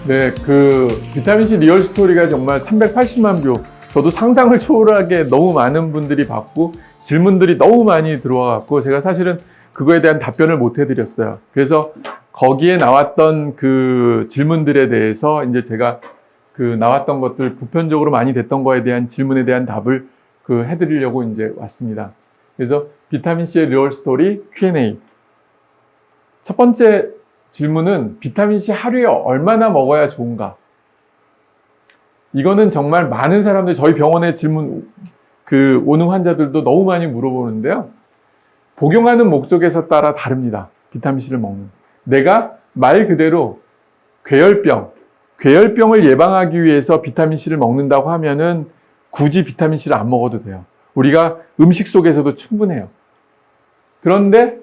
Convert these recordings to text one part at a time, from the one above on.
네, 그 비타민C 리얼 스토리가 정말 380만 뷰. 저도 상상을 초월하게 너무 많은 분들이 봤고 질문들이 너무 많이 들어와 갖고 제가 사실은 그거에 대한 답변을 못 해드렸어요. 그래서 거기에 나왔던 그 질문들에 대해서 이제 제가 그 나왔던 것들 보편적으로 많이 됐던 거에 대한 질문에 대한 답을 그 해드리려고 이제 왔습니다. 그래서 비타민C의 리얼 스토리 Q&A. 첫 번째 질문은 비타민C 하루에 얼마나 먹어야 좋은가? 이거는 정말 많은 사람들, 저희 병원에 질문, 오는 환자들도 너무 많이 물어보는데요. 복용하는 목적에서 따라 다릅니다. 비타민C를 먹는. 내가 말 그대로 괴혈병을 예방하기 위해서 비타민C를 먹는다고 하면은 굳이 비타민C를 안 먹어도 돼요. 우리가 음식 속에서도 충분해요. 그런데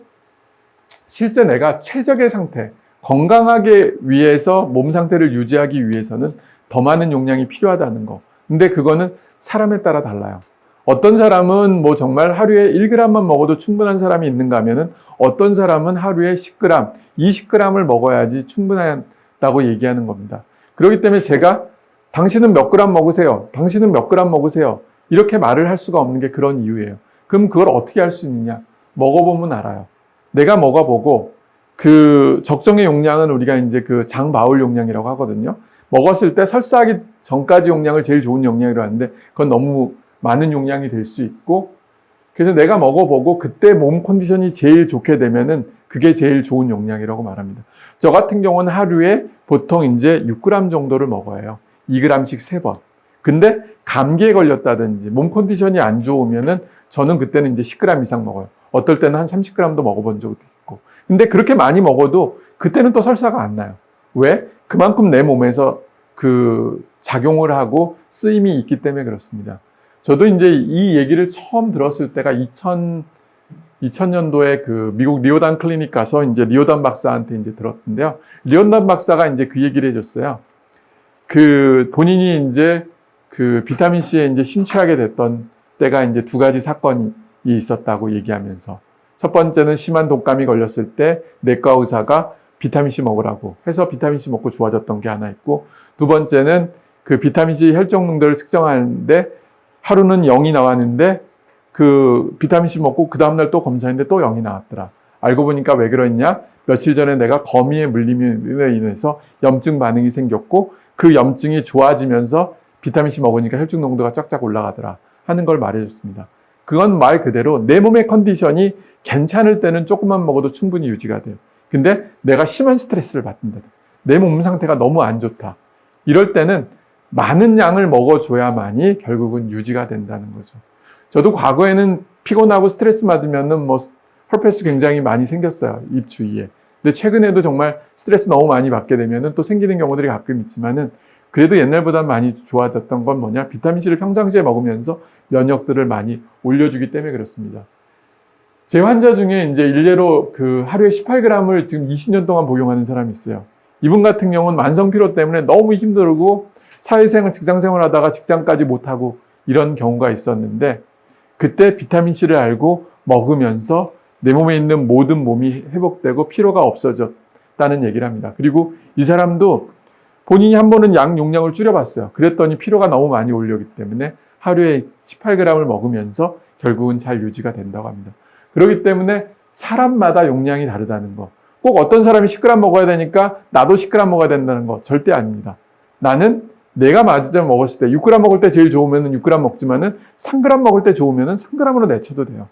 실제 내가 최적의 상태, 건강하게 위해서 몸 상태를 유지하기 위해서는 더 많은 용량이 필요하다는 거. 근데 그거는 사람에 따라 달라요. 어떤 사람은 뭐 정말 하루에 1g만 먹어도 충분한 사람이 있는가 하면은 어떤 사람은 하루에 10g, 20g을 먹어야지 충분하다고 얘기하는 겁니다. 그렇기 때문에 제가 당신은 몇 그램 먹으세요? 당신은 몇 그램 먹으세요? 이렇게 말을 할 수가 없는 게 그런 이유예요. 그럼 그걸 어떻게 할 수 있느냐? 먹어보면 알아요. 내가 먹어보고 그 적정의 용량은 우리가 이제 그 장바울 용량이라고 하거든요. 먹었을 때 설사하기 전까지 용량을 제일 좋은 용량이라고 하는데 그건 너무 많은 용량이 될 수 있고 그래서 내가 먹어보고 그때 몸 컨디션이 제일 좋게 되면은 그게 제일 좋은 용량이라고 말합니다. 저 같은 경우는 하루에 보통 이제 6g 정도를 먹어요. 2g씩 3번. 근데 감기에 걸렸다든지 몸 컨디션이 안 좋으면은 저는 그때는 이제 10g 이상 먹어요. 어떨 때는 한 30g도 먹어본 적도 있고. 근데 그렇게 많이 먹어도 그때는 또 설사가 안 나요. 왜? 그만큼 내 몸에서 그 작용을 하고 쓰임이 있기 때문에 그렇습니다. 저도 이제 이 얘기를 처음 들었을 때가 2000년도에 그 미국 리오단 클리닉 가서 이제 리오단 박사한테 이제 들었는데요. 리오단 박사가 이제 그 얘기를 해줬어요. 그 본인이 이제 그 비타민C에 이제 심취하게 됐던 때가 이제 2가지 사건이 있었다고 얘기하면서 첫 번째는 심한 독감이 걸렸을 때 내과 의사가 비타민C 먹으라고 해서 비타민C 먹고 좋아졌던 게 하나 있고 두 번째는 그 비타민C 혈중 농도를 측정하는데 하루는 0이 나왔는데 그 비타민C 먹고 그 다음날 또 검사했는데 또 0이 나왔더라. 알고 보니까 왜 그러냐? 며칠 전에 내가 거미에 물림으로 인해서 염증 반응이 생겼고 그 염증이 좋아지면서 비타민C 먹으니까 혈중 농도가 쫙쫙 올라가더라 하는 걸 말해줬습니다. 그건 말 그대로 내 몸의 컨디션이 괜찮을 때는 조금만 먹어도 충분히 유지가 돼요. 근데 내가 심한 스트레스를 받는다. 내 몸 상태가 너무 안 좋다. 이럴 때는 많은 양을 먹어줘야만이 결국은 유지가 된다는 거죠. 저도 과거에는 피곤하고 스트레스 받으면은 뭐 헐페스 굉장히 많이 생겼어요. 입 주위에. 근데 최근에도 정말 스트레스 너무 많이 받게 되면은 또 생기는 경우들이 가끔 있지만은 그래도 옛날보다 많이 좋아졌던 건 뭐냐? 비타민C를 평상시에 먹으면서 면역들을 많이 올려주기 때문에 그렇습니다. 제 환자 중에 이제 일례로 그 하루에 18g을 지금 20년 동안 복용하는 사람이 있어요. 이분 같은 경우는 만성피로 때문에 너무 힘들고 사회생활, 직장생활 하다가 직장까지 못하고 이런 경우가 있었는데 그때 비타민C를 알고 먹으면서 내 몸에 있는 모든 몸이 회복되고 피로가 없어졌다는 얘기를 합니다. 그리고 이 사람도 본인이 한 번은 양 용량을 줄여봤어요. 그랬더니 피로가 너무 많이 올라오기 때문에 하루에 18g을 먹으면서 결국은 잘 유지가 된다고 합니다. 그렇기 때문에 사람마다 용량이 다르다는 거. 꼭 어떤 사람이 10g 먹어야 되니까 나도 10g 먹어야 된다는 거 절대 아닙니다. 나는 내가 맞을 먹었을 때 6g 먹을 때 제일 좋으면 6g 먹지만은 3g 먹을 때 좋으면 3g으로 내쳐도 돼요.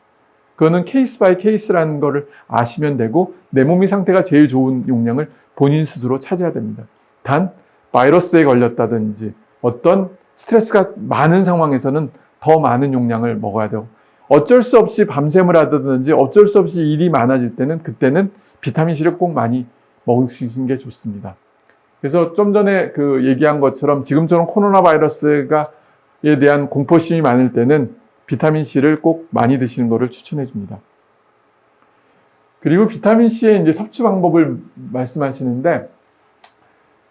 그거는 케이스 바이 케이스라는 거를 아시면 되고 내 몸의 상태가 제일 좋은 용량을 본인 스스로 찾아야 됩니다. 단 바이러스에 걸렸다든지 어떤 스트레스가 많은 상황에서는 더 많은 용량을 먹어야 되고 어쩔 수 없이 밤샘을 하든지 어쩔 수 없이 일이 많아질 때는 그때는 비타민C를 꼭 많이 먹으시는 게 좋습니다. 그래서 좀 전에 그 얘기한 것처럼 지금처럼 코로나 바이러스에 대한 공포심이 많을 때는 비타민C를 꼭 많이 드시는 것을 추천해 줍니다. 그리고 비타민C의 이제 섭취 방법을 말씀하시는데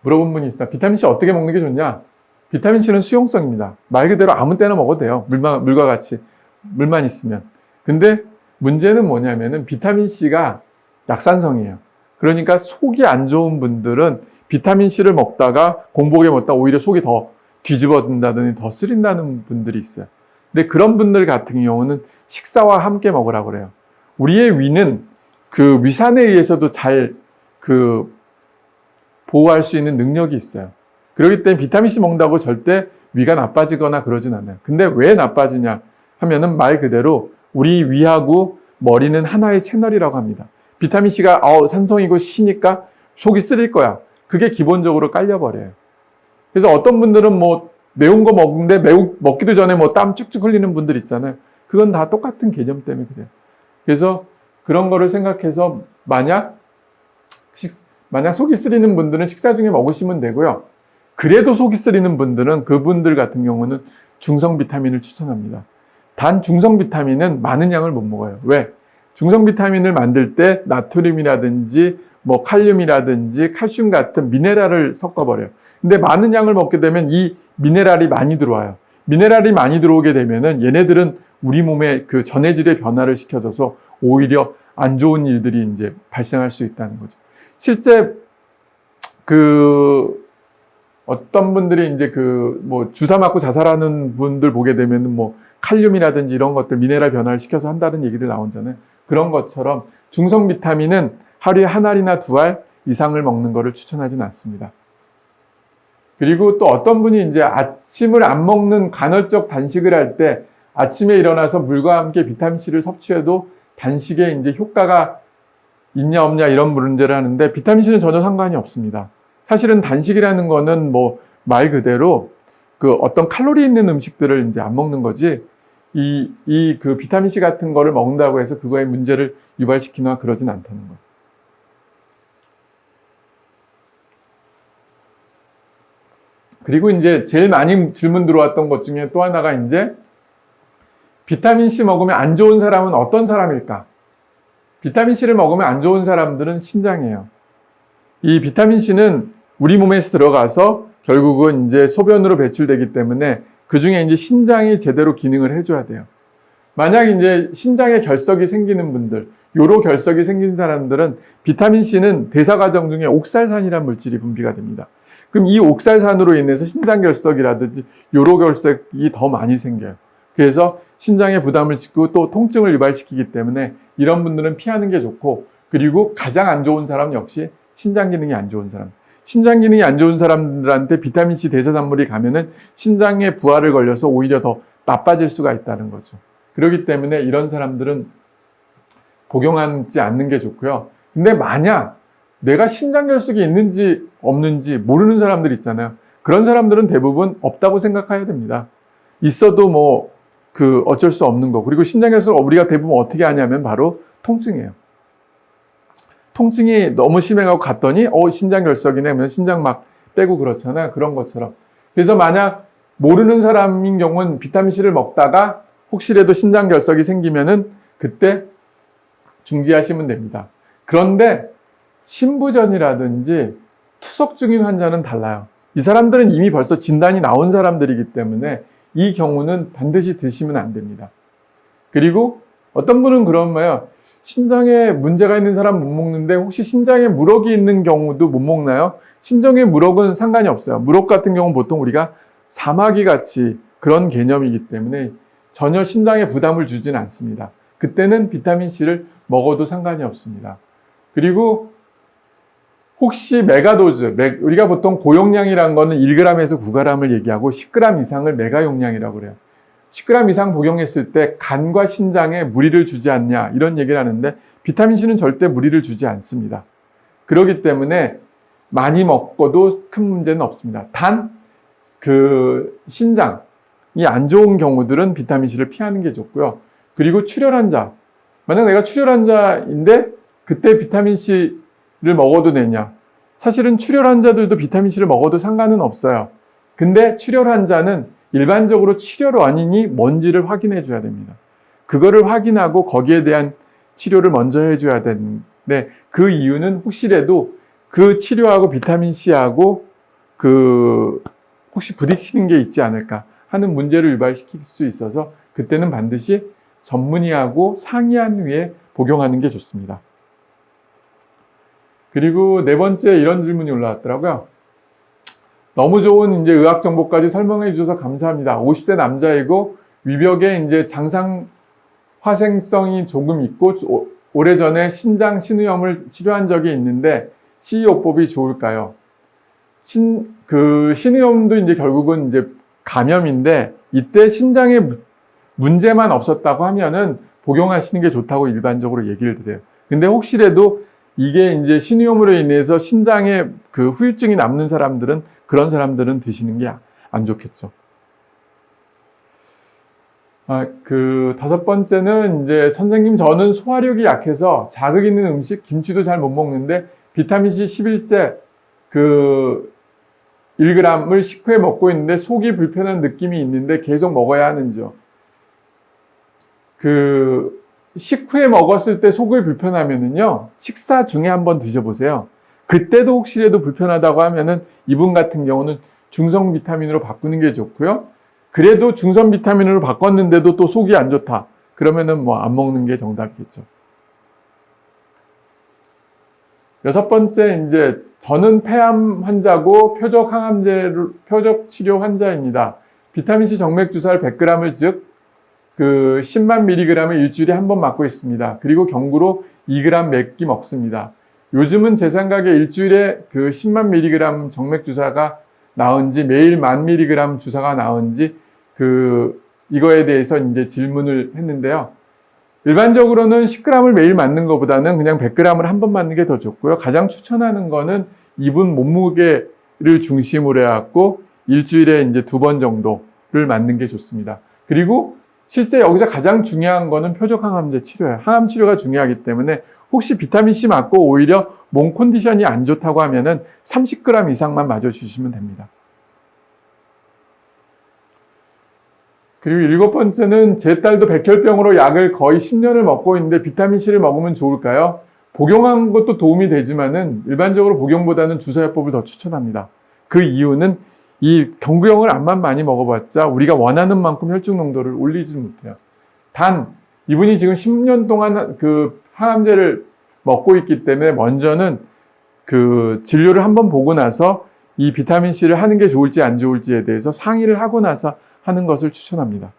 물어본 분이 있습니다. 비타민C 어떻게 먹는 게 좋냐? 비타민C는 수용성입니다. 말 그대로 아무 때나 먹어도 돼요. 물과 같이. 물만 있으면. 근데 문제는 뭐냐면은 비타민C가 약산성이에요. 그러니까 속이 안 좋은 분들은 비타민C를 먹다가 공복에 먹다가 오히려 속이 더 뒤집어진다든지 더 쓰린다는 분들이 있어요. 근데 그런 분들 같은 경우는 식사와 함께 먹으라고 그래요. 우리의 위는 그 위산에 의해서도 잘 보호할 수 있는 능력이 있어요. 그렇기 때문에 비타민C 먹는다고 절대 위가 나빠지거나 그러진 않아요. 근데 왜 나빠지냐 하면은 말 그대로 우리 위하고 머리는 하나의 채널이라고 합니다. 비타민C가 산성이고 시니까 속이 쓰릴 거야. 그게 기본적으로 깔려버려요. 그래서 어떤 분들은 뭐 매운 거 먹는데 먹기도 전에 뭐 땀 쭉쭉 흘리는 분들 있잖아요. 그건 다 똑같은 개념 때문에 그래요. 그래서 그런 거를 생각해서 만약 속이 쓰리는 분들은 식사 중에 먹으시면 되고요. 그래도 속이 쓰리는 분들은 그분들 같은 경우는 중성 비타민을 추천합니다. 단 중성 비타민은 많은 양을 못 먹어요. 왜? 중성 비타민을 만들 때 나트륨이라든지 뭐 칼륨이라든지 칼슘 같은 미네랄을 섞어버려요. 근데 많은 양을 먹게 되면 이 미네랄이 많이 들어와요. 미네랄이 많이 들어오게 되면은 얘네들은 우리 몸의 그 전해질의 변화를 시켜줘서 오히려 안 좋은 일들이 이제 발생할 수 있다는 거죠. 실제 어떤 분들이 이제 뭐 주사 맞고 자살하는 분들 보게 되면은 뭐 칼륨이라든지 이런 것들 미네랄 변화를 시켜서 한다는 얘기들 나오잖아요. 그런 것처럼 중성 비타민은 하루에 한 알이나 두 알 이상을 먹는 것을 추천하진 않습니다. 그리고 또 어떤 분이 이제 아침을 안 먹는 간헐적 단식을 할 때 아침에 일어나서 물과 함께 비타민C를 섭취해도 단식에 이제 효과가 있냐 없냐 이런 문제를 하는데 비타민C는 전혀 상관이 없습니다. 사실은 단식이라는 거는 뭐 말 그대로 어떤 칼로리 있는 음식들을 이제 안 먹는 거지 그 비타민C 같은 거를 먹는다고 해서 그거에 문제를 유발시키거나 그러진 않다는 거예요. 그리고 이제 제일 많이 질문 들어왔던 것 중에 또 하나가 이제 비타민C 먹으면 안 좋은 사람은 어떤 사람일까? 비타민C를 먹으면 안 좋은 사람들은 신장이에요. 이 비타민C는 우리 몸에서 들어가서 결국은 이제 소변으로 배출되기 때문에 그 중에 이제 신장이 제대로 기능을 해줘야 돼요. 만약 이제 신장에 결석이 생기는 분들, 요로 결석이 생긴 사람들은 비타민C는 대사 과정 중에 옥살산이라는 물질이 분비가 됩니다. 그럼 이 옥살산으로 인해서 신장 결석이라든지 요로 결석이 더 많이 생겨요. 그래서 신장에 부담을 싣고 또 통증을 유발시키기 때문에 이런 분들은 피하는 게 좋고, 그리고 가장 안 좋은 사람 역시 신장 기능이 안 좋은 사람. 신장 기능이 안 좋은 사람들한테 비타민C 대사산물이 가면은 신장에 부하를 걸려서 오히려 더 나빠질 수가 있다는 거죠. 그렇기 때문에 이런 사람들은 복용하지 않는 게 좋고요. 근데 만약 내가 신장 결석이 있는지 없는지 모르는 사람들 있잖아요. 그런 사람들은 대부분 없다고 생각해야 됩니다. 있어도 뭐 어쩔 수 없는 거. 그리고 신장 결석 우리가 대부분 어떻게 하냐면 바로 통증이에요. 통증이 너무 심해가고 갔더니 신장 결석이네 하면 신장 막 빼고 그렇잖아요. 그런 것처럼. 그래서 만약 모르는 사람인 경우는 비타민C를 먹다가 혹시라도 신장 결석이 생기면은 그때 중지하시면 됩니다. 그런데 신부전이라든지 투석 중인 환자는 달라요. 이 사람들은 이미 벌써 진단이 나온 사람들이기 때문에 이 경우는 반드시 드시면 안 됩니다. 그리고 어떤 분은 그런 거예요. 신장에 문제가 있는 사람 못 먹는데 혹시 신장에 물혹이 있는 경우도 못 먹나요? 신장에 물혹은 상관이 없어요. 물혹 같은 경우는 보통 우리가 사마귀 같이 그런 개념이기 때문에 전혀 신장에 부담을 주지는 않습니다. 그때는 비타민C를 먹어도 상관이 없습니다. 그리고 혹시 메가도즈, 우리가 보통 고용량이라는 거는 1g에서 9g을 얘기하고 10g 이상을 메가용량이라고 그래요. 10g 이상 복용했을 때 간과 신장에 무리를 주지 않냐 이런 얘기를 하는데 비타민C는 절대 무리를 주지 않습니다. 그렇기 때문에 많이 먹고도 큰 문제는 없습니다. 단 신장이 안 좋은 경우들은 비타민C를 피하는 게 좋고요. 그리고 출혈 환자, 만약 내가 출혈 환자인데 그때 비타민C를 먹어도 되냐? 사실은 출혈 환자들도 비타민C를 먹어도 상관은 없어요. 근데 출혈 환자는 일반적으로 출혈 원인이 뭔지를 확인해 줘야 됩니다. 그거를 확인하고 거기에 대한 치료를 먼저 해줘야 되는데 그 이유는 혹시라도 그 치료하고 비타민C하고 혹시 부딪히는 게 있지 않을까 하는 문제를 유발시킬 수 있어서 그때는 반드시 전문의하고 상의한 후에 복용하는 게 좋습니다. 그리고 네 번째 이런 질문이 올라왔더라고요. 너무 좋은 이제 의학 정보까지 설명해 주셔서 감사합니다. 50세 남자이고 위벽에 이제 장상 화생성이 조금 있고 오래전에 신장 신우염을 치료한 적이 있는데 CE요법이 좋을까요? 신우염도 이제 결국은 이제 감염인데 이때 신장에 문제만 없었다고 하면은 복용하시는 게 좋다고 일반적으로 얘기를 드려요. 근데 혹시라도 이게 이제 신우염으로 인해서 신장에 그 후유증이 남는 사람들은 그런 사람들은 드시는 게 안 좋겠죠. 다섯 번째는 이제 선생님 저는 소화력이 약해서 자극 있는 음식 김치도 잘 못 먹는데 비타민C 11제 1g을 식후에 먹고 있는데 속이 불편한 느낌이 있는데 계속 먹어야 하는지요? 식후에 먹었을 때 속이 불편하면은요, 식사 중에 한번 드셔보세요. 그때도 혹시라도 불편하다고 하면은 이분 같은 경우는 중성 비타민으로 바꾸는 게 좋고요. 그래도 중성 비타민으로 바꿨는데도 또 속이 안 좋다. 그러면은 뭐 안 먹는 게 정답이겠죠. 여섯 번째, 이제 저는 폐암 환자고 표적 치료 환자입니다. 비타민C 정맥 주사를 100g을 즉 10만 mg을 일주일에 한 번 맞고 있습니다. 그리고 경구로 2g 몇 끼 먹습니다. 요즘은 제 생각에 일주일에 10만 mg 정맥 주사가 나은지 매일 10,000mg 주사가 나은지 이거에 대해서 이제 질문을 했는데요. 일반적으로는 10g을 매일 맞는 것보다는 그냥 100g을 한 번 맞는 게 더 좋고요. 가장 추천하는 거는 이분 몸무게를 중심으로 해갖고 일주일에 이제 2번 정도를 맞는 게 좋습니다. 그리고 실제 여기서 가장 중요한 거는 표적 항암제 치료예요. 항암 치료가 중요하기 때문에 혹시 비타민C 맞고 오히려 몸 컨디션이 안 좋다고 하면은 30g 이상만 맞아주시면 됩니다. 그리고 일곱 번째는 제 딸도 백혈병으로 약을 거의 10년을 먹고 있는데 비타민C를 먹으면 좋을까요? 복용한 것도 도움이 되지만은 일반적으로 복용보다는 주사요법을 더 추천합니다. 그 이유는 이 경구용을 암만 많이 먹어봤자 우리가 원하는 만큼 혈중 농도를 올리지 못해요. 단 이분이 지금 10년 동안 항암제를 먹고 있기 때문에 먼저는 진료를 한번 보고 나서 이 비타민C를 하는 게 좋을지 안 좋을지에 대해서 상의를 하고 나서 하는 것을 추천합니다.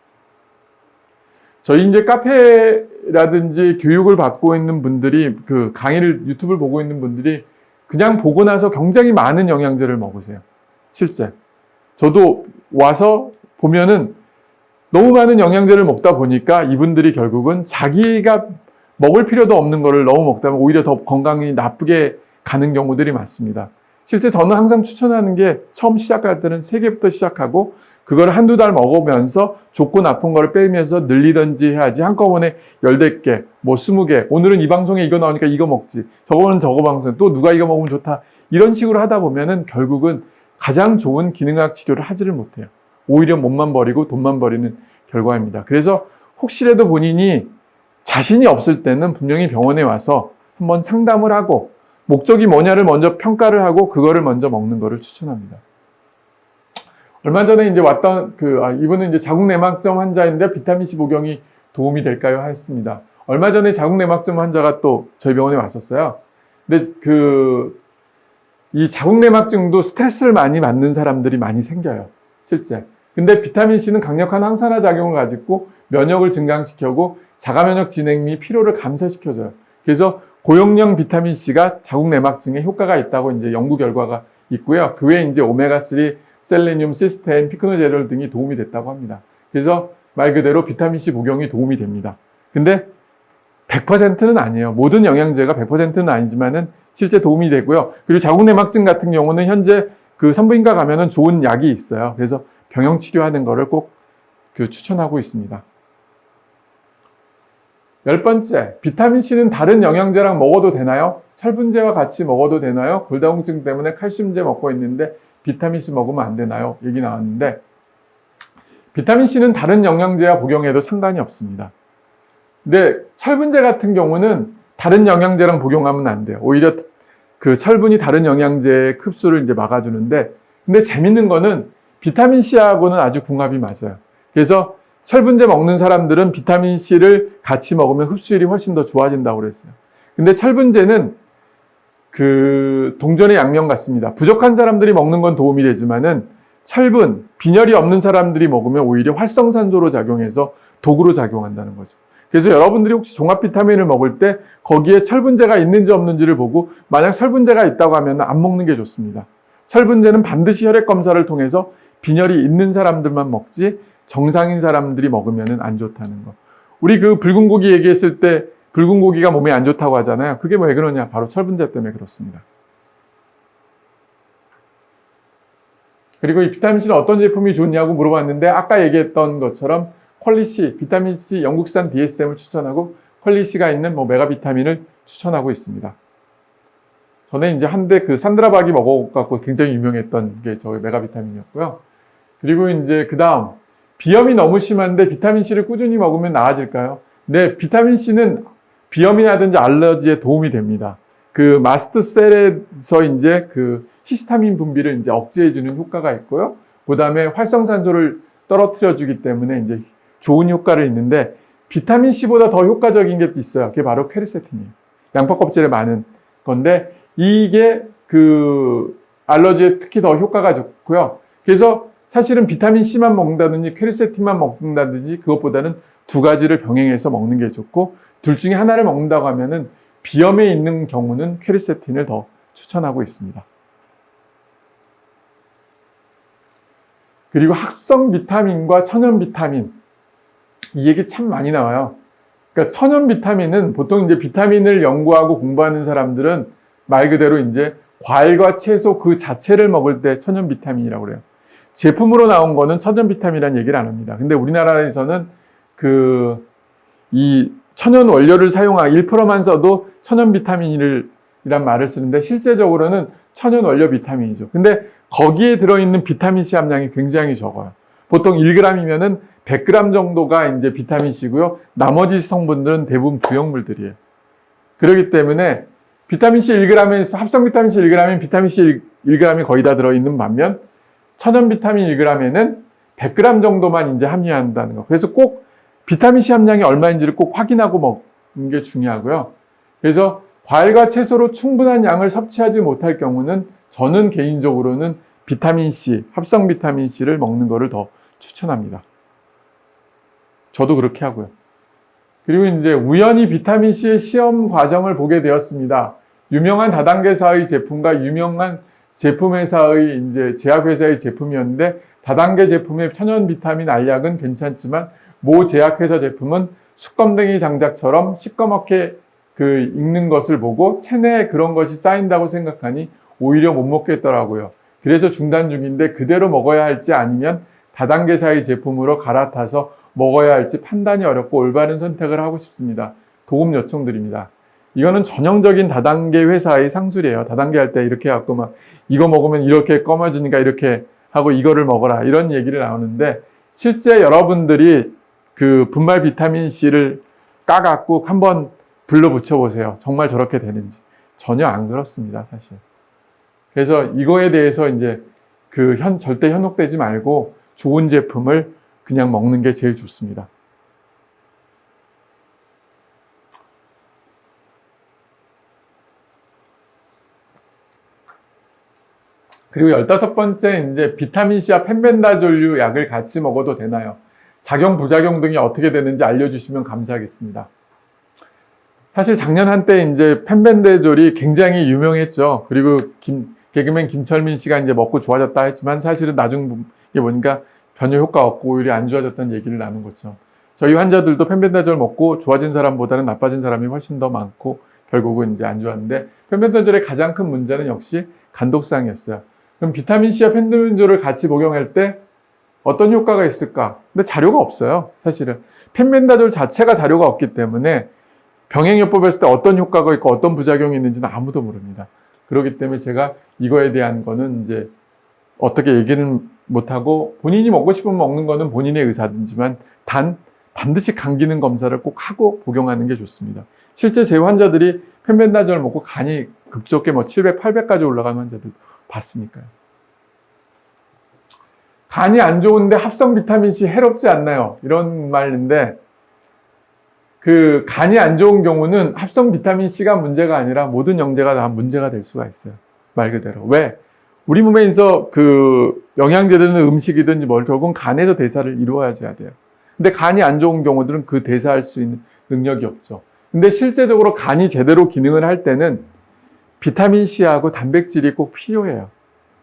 저희 이제 카페라든지 교육을 받고 있는 분들이 강의를 유튜브를 보고 있는 분들이 그냥 보고 나서 굉장히 많은 영양제를 먹으세요. 실제 저도 와서 보면은 너무 많은 영양제를 먹다 보니까 이분들이 결국은 자기가 먹을 필요도 없는 거를 너무 먹다 보면 오히려 더 건강이 나쁘게 가는 경우들이 많습니다. 실제 저는 항상 추천하는 게 처음 시작할 때는 3개부터 시작하고 그걸 한두 달 먹으면서 좋고 나쁜 거를 빼면서 늘리든지 해야지 한꺼번에 10개, 뭐 20개, 오늘은 이 방송에 이거 나오니까 이거 먹지, 저거는 저거 방송, 또 누가 이거 먹으면 좋다, 이런 식으로 하다 보면은 결국은 가장 좋은 기능학 치료를 하지를 못해요. 오히려 몸만 버리고 돈만 버리는 결과입니다. 그래서 혹시라도 본인이 자신이 없을 때는 분명히 병원에 와서 한번 상담을 하고 목적이 뭐냐를 먼저 평가를 하고 그거를 먼저 먹는 거를 추천합니다. 얼마 전에 이제 왔던 이분은 이제 자궁내막점 환자인데 비타민C 복용이 도움이 될까요? 했습니다. 얼마 전에 자궁내막점 환자가 또 저희 병원에 왔었어요. 근데 이 자궁내막증도 스트레스를 많이 받는 사람들이 많이 생겨요. 실제. 근데 비타민C는 강력한 항산화 작용을 가지고 면역을 증강시켜고 자가면역 진행 및 피로를 감소시켜줘요. 그래서 고용량 비타민C가 자궁내막증에 효과가 있다고 이제 연구 결과가 있고요. 그 외에 이제 오메가3, 셀레늄, 시스테인, 피크노제롤 등이 도움이 됐다고 합니다. 그래서 말 그대로 비타민C 복용이 도움이 됩니다. 근데 100%는 아니에요. 모든 영양제가 100%는 아니지만은 실제 도움이 되고요. 그리고 자궁내막증 같은 경우는 현재 산부인과 가면은 좋은 약이 있어요. 그래서 병용 치료하는 거를 꼭 추천하고 있습니다. 10번째, 비타민C는 다른 영양제랑 먹어도 되나요? 철분제와 같이 먹어도 되나요? 골다공증 때문에 칼슘제 먹고 있는데 비타민C 먹으면 안 되나요? 얘기 나왔는데 비타민C는 다른 영양제와 복용해도 상관이 없습니다. 근데 철분제 같은 경우는 다른 영양제랑 복용하면 안 돼요. 오히려 철분이 다른 영양제의 흡수를 이제 막아주는데, 근데 재밌는 거는 비타민C하고는 아주 궁합이 맞아요. 그래서 철분제 먹는 사람들은 비타민C를 같이 먹으면 흡수율이 훨씬 더 좋아진다고 그랬어요. 근데 철분제는 그 동전의 양면 같습니다. 부족한 사람들이 먹는 건 도움이 되지만은 철분, 빈혈이 없는 사람들이 먹으면 오히려 활성산소로 작용해서 독으로 작용한다는 거죠. 그래서 여러분들이 혹시 종합 비타민을 먹을 때 거기에 철분제가 있는지 없는지를 보고 만약 철분제가 있다고 하면 안 먹는 게 좋습니다. 철분제는 반드시 혈액 검사를 통해서 빈혈이 있는 사람들만 먹지 정상인 사람들이 먹으면 안 좋다는 거. 우리 그 붉은 고기 얘기했을 때 붉은 고기가 몸에 안 좋다고 하잖아요. 그게 왜 그러냐? 바로 철분제 때문에 그렇습니다. 그리고 이 비타민C는 어떤 제품이 좋냐고 물어봤는데 아까 얘기했던 것처럼 퀄리C, 비타민C 영국산 DSM을 추천하고 퀄리C가 있는 메가비타민을 추천하고 있습니다. 전에 이제 한때 그 산드라박이 먹어갖고 굉장히 유명했던 게 저희 메가비타민이었고요. 그리고 이제 그 다음 비염이 너무 심한데 비타민C를 꾸준히 먹으면 나아질까요? 네, 비타민C는 비염이라든지 알러지에 도움이 됩니다. 그 마스트셀에서 이제 그 히스타민 분비를 이제 억제해주는 효과가 있고요. 그 다음에 활성산소를 떨어뜨려주기 때문에 이제 좋은 효과를 있는데 비타민C보다 더 효과적인 게 있어요. 그게 바로 퀘르세틴이에요. 양파 껍질에 많은 건데 이게 그 알러지에 특히 더 효과가 좋고요. 그래서 사실은 비타민C만 먹는다든지 퀘르세틴만 먹는다든지 그것보다는 두 가지를 병행해서 먹는 게 좋고 둘 중에 하나를 먹는다고 하면은 비염에 있는 경우는 퀘르세틴을 더 추천하고 있습니다. 그리고 합성 비타민과 천연 비타민 이 얘기 참 많이 나와요. 그러니까 천연 비타민은 보통 이제 비타민을 연구하고 공부하는 사람들은 말 그대로 이제 과일과 채소 그 자체를 먹을 때 천연 비타민이라고 그래요. 제품으로 나온 거는 천연 비타민이라는 얘기를 안 합니다. 근데 우리나라에서는 이 천연 원료를 사용한 1%만 써도 천연 비타민이란 말을 쓰는데 실제적으로는 천연 원료 비타민이죠. 근데 거기에 들어있는 비타민C 함량이 굉장히 적어요. 보통 1g이면은 100g 정도가 이제 비타민C고요. 나머지 성분들은 대부분 부영물들이에요. 그렇기 때문에 비타민C 1g에서 합성 비타민C 1g인 비타민C 1g이 거의 다 들어있는 반면 천연 비타민 1g에는 100g 정도만 이제 함유한다는 거. 그래서 꼭 비타민C 함량이 얼마인지를 꼭 확인하고 먹는 게 중요하고요. 그래서 과일과 채소로 충분한 양을 섭취하지 못할 경우는 저는 개인적으로는 비타민C, 합성 비타민C를 먹는 거를 더 추천합니다. 저도 그렇게 하고요. 그리고 이제 우연히 비타민C의 시험 과정을 보게 되었습니다. 유명한 다단계사의 제품과 유명한 제품회사의 이제 제약회사의 제품이었는데 다단계 제품의 천연 비타민 알약은 괜찮지만 모 제약회사 제품은 수검댕이 장작처럼 시꺼멓게 익는 것을 보고 체내에 그런 것이 쌓인다고 생각하니 오히려 못 먹겠더라고요. 그래서 중단 중인데 그대로 먹어야 할지 아니면 다단계사의 제품으로 갈아타서 먹어야 할지 판단이 어렵고 올바른 선택을 하고 싶습니다. 도움 요청드립니다. 이거는 전형적인 다단계 회사의 상술이에요. 다단계 할 때 이렇게 해갖고 막 이거 먹으면 이렇게 검어지니까 이렇게 하고 이거를 먹어라 이런 얘기를 나오는데 실제 여러분들이 그 분말 비타민C를 까갖고 한번 불러 붙여보세요. 정말 저렇게 되는지. 전혀 안 그렇습니다, 사실. 그래서 이거에 대해서 이제 절대 현혹되지 말고 좋은 제품을 그냥 먹는 게 제일 좋습니다. 그리고 15번째, 이제 비타민C와 펜벤다졸류 약을 같이 먹어도 되나요? 작용, 부작용 등이 어떻게 되는지 알려주시면 감사하겠습니다. 사실 작년 한때 이제 펜벤다졸이 굉장히 유명했죠. 그리고 개그맨 김철민 씨가 이제 먹고 좋아졌다 했지만 사실은 나중에 보니까 전혀 효과 없고 오히려 안 좋아졌다는 얘기를 나눈 거죠. 저희 환자들도 펜벤다졸 먹고 좋아진 사람보다는 나빠진 사람이 훨씬 더 많고 결국은 이제 안 좋았는데 펜벤다졸의 가장 큰 문제는 역시 간독성이었어요. 그럼 비타민C와 펜벤다졸을 같이 복용할 때 어떤 효과가 있을까? 근데 자료가 없어요. 사실은 펜벤다졸 자체가 자료가 없기 때문에 병행요법 했을 때 어떤 효과가 있고 어떤 부작용이 있는지는 아무도 모릅니다. 그렇기 때문에 제가 이거에 대한 거는 이제 어떻게 얘기는 못하고 본인이 먹고 싶으면 먹는 거는 본인의 의사든지만 반드시 간 기능 검사를 꼭 하고 복용하는 게 좋습니다. 실제 제 환자들이 펜벤다졸 먹고 간이 급좋게 700, 800까지 올라가는 환자들 봤으니까요. 간이 안 좋은데 합성 비타민C 해롭지 않나요? 이런 말인데 그 간이 안 좋은 경우는 합성 비타민 C가 문제가 아니라 모든 영재가 다 문제가 될 수가 있어요. 말 그대로. 왜? 우리 몸에 있어 그 영양제든 음식이든지 뭘 결국은 간에서 대사를 이루어야지 돼요. 근데 간이 안 좋은 경우들은 그 대사할 수 있는 능력이 없죠. 근데 실제적으로 간이 제대로 기능을 할 때는 비타민 C하고 단백질이 꼭 필요해요.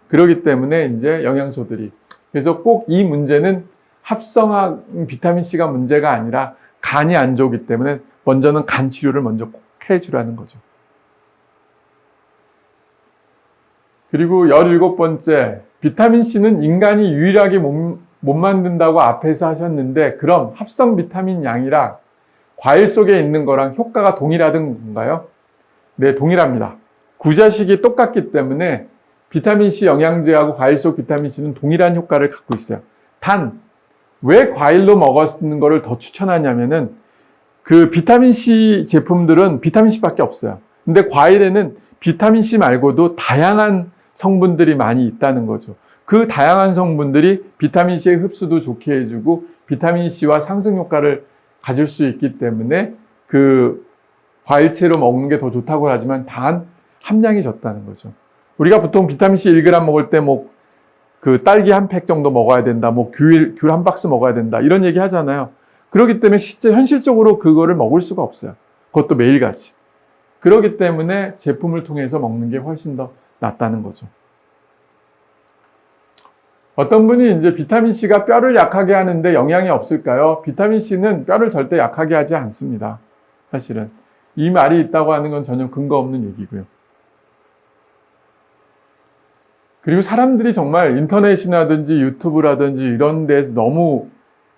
그렇기 때문에 이제 영양소들이. 그래서 꼭 이 문제는 합성한 비타민 C가 문제가 아니라 간이 안 좋기 때문에 먼저는 간 치료를 먼저 꼭 해주라는 거죠. 그리고 17번째, 비타민 C는 인간이 유일하게 못 만든다고 앞에서 하셨는데 그럼 합성 비타민 양이랑 과일 속에 있는 거랑 효과가 동일하던 건가요? 네, 동일합니다. 구자식이 똑같기 때문에 비타민 C 영양제하고 과일 속 비타민 C는 동일한 효과를 갖고 있어요. 단, 왜 과일로 먹는 거를 더 추천하냐면은 그 비타민 C 제품들은 비타민 C밖에 없어요. 근데 과일에는 비타민 C 말고도 다양한 성분들이 많이 있다는 거죠. 그 다양한 성분들이 비타민 C의 흡수도 좋게 해주고 비타민 C와 상승 효과를 가질 수 있기 때문에 그 과일채로 먹는 게 더 좋다고 하지만 단 함량이 적다는 거죠. 우리가 보통 비타민 C 1g 먹을 때 뭐 그 딸기 한 팩 정도 먹어야 된다, 뭐 귤 한 박스 먹어야 된다 이런 얘기 하잖아요. 그렇기 때문에 현실적으로 그거를 먹을 수가 없어요. 그것도 매일같이. 그렇기 때문에 제품을 통해서 먹는 게 훨씬 더 낫다는 거죠. 어떤 분이 이제 비타민 C가 뼈를 약하게 하는데 영향이 없을까요? 비타민 C는 뼈를 절대 약하게 하지 않습니다. 사실은. 이 말이 있다고 하는 건 전혀 근거 없는 얘기고요. 그리고 사람들이 정말 인터넷이라든지 유튜브라든지 이런 데서 너무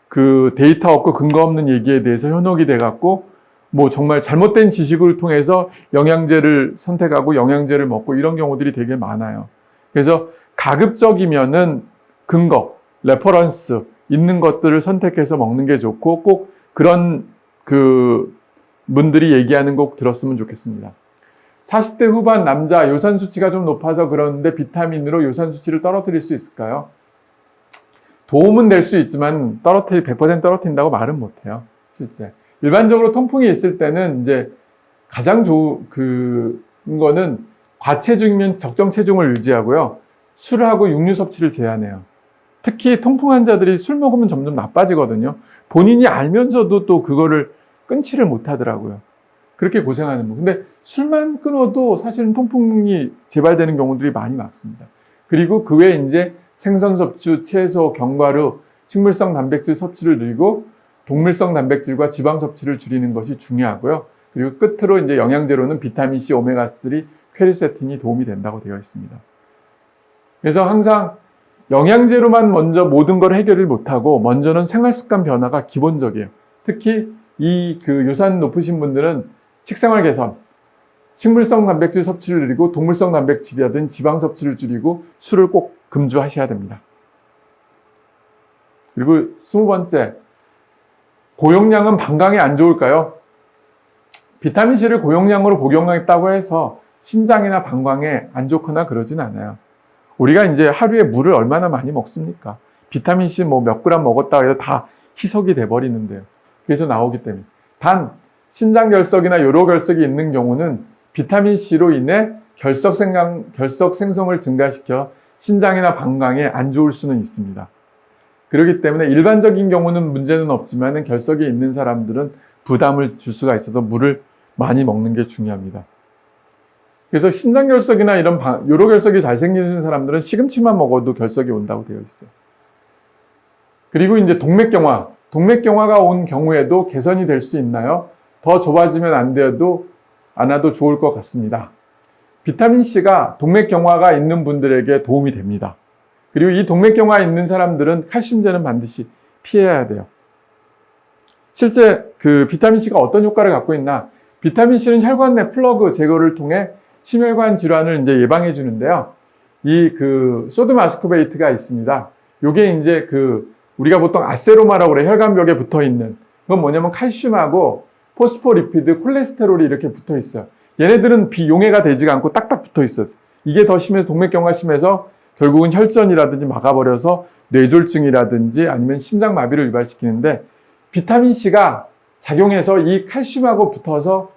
그 데이터 없고 근거 없는 얘기에 대해서 현혹이 돼갖고 뭐 정말 잘못된 지식을 통해서 영양제를 선택하고 영양제를 먹고 이런 경우들이 되게 많아요. 그래서 가급적이면은 근거, 레퍼런스 있는 것들을 선택해서 먹는 게 좋고 꼭 그런 그 분들이 얘기하는 거 들었으면 좋겠습니다. 40대 후반 남자 요산 수치가 좀 높아서 그러는데 비타민으로 요산 수치를 떨어뜨릴 수 있을까요? 도움은 될 수 있지만 100% 떨어뜨린다고 말은 못해요. 실제. 일반적으로 통풍이 있을 때는 이제 가장 좋은 거는 과체중이면 적정 체중을 유지하고요. 술하고 육류 섭취를 제한해요. 특히 통풍 환자들이 술 먹으면 점점 나빠지거든요. 본인이 알면서도 또 그거를 끊지를 못하더라고요. 그렇게 고생하는 분. 근데 술만 끊어도 사실은 통풍이 재발되는 경우들이 많이 많습니다. 그리고 그 외에 이제 생선 섭취, 채소, 견과류, 식물성 단백질 섭취를 늘리고 동물성 단백질과 지방 섭취를 줄이는 것이 중요하고요. 그리고 끝으로 이제 영양제로는 비타민 C, 오메가3, 퀘르세틴이 도움이 된다고 되어 있습니다. 그래서 항상 영양제로만 먼저 모든 걸 해결을 못하고 먼저는 생활습관 변화가 기본적이에요. 특히 이 요산 높으신 분들은 식생활 개선, 식물성 단백질 섭취를 늘리고 동물성 단백질이라든지 지방 섭취를 줄이고 술을 꼭 금주하셔야 됩니다. 그리고 20번째, 고용량은 방광에 안 좋을까요? 비타민C를 고용량으로 복용했다고 해서 신장이나 방광에 안 좋거나 그러진 않아요. 우리가 이제 하루에 물을 얼마나 많이 먹습니까? 비타민C 뭐 몇 그램 먹었다고 해서 다 희석이 돼버리는데요. 그래서 나오기 때문에. 단, 신장결석이나 요로결석이 있는 경우는 비타민C로 인해 결석 생성을 증가시켜 신장이나 방광에 안 좋을 수는 있습니다. 그렇기 때문에 일반적인 경우는 문제는 없지만 결석이 있는 사람들은 부담을 줄 수가 있어서 물을 많이 먹는 게 중요합니다. 그래서 신장결석이나 이런 요로결석이 잘 생기는 사람들은 시금치만 먹어도 결석이 온다고 되어 있어요. 그리고 이제 동맥경화. 동맥경화가 온 경우에도 개선이 될 수 있나요? 더 좁아지면 안 와도 좋을 것 같습니다. 비타민C가 동맥경화가 있는 분들에게 도움이 됩니다. 그리고 이 동맥경화 있는 사람들은 칼슘제는 반드시 피해야 돼요. 실제 비타민C가 어떤 효과를 갖고 있나? 비타민C는 혈관 내 플러그 제거를 통해 심혈관 질환을 이제 예방해 주는데요. 이 소듐 아스코베이트가 있습니다. 요게 이제 우리가 보통 아세로마라고 그래. 혈관벽에 붙어 있는. 그건 뭐냐면 칼슘하고 포스포리피드, 콜레스테롤이 이렇게 붙어 있어요. 얘네들은 비용해가 되지가 않고 딱딱 붙어 있었어요. 이게 더 심해서 동맥경화 심해서 결국은 혈전이라든지 막아버려서 뇌졸중이라든지 아니면 심장마비를 유발시키는데 비타민C가 작용해서 이 칼슘하고 붙어서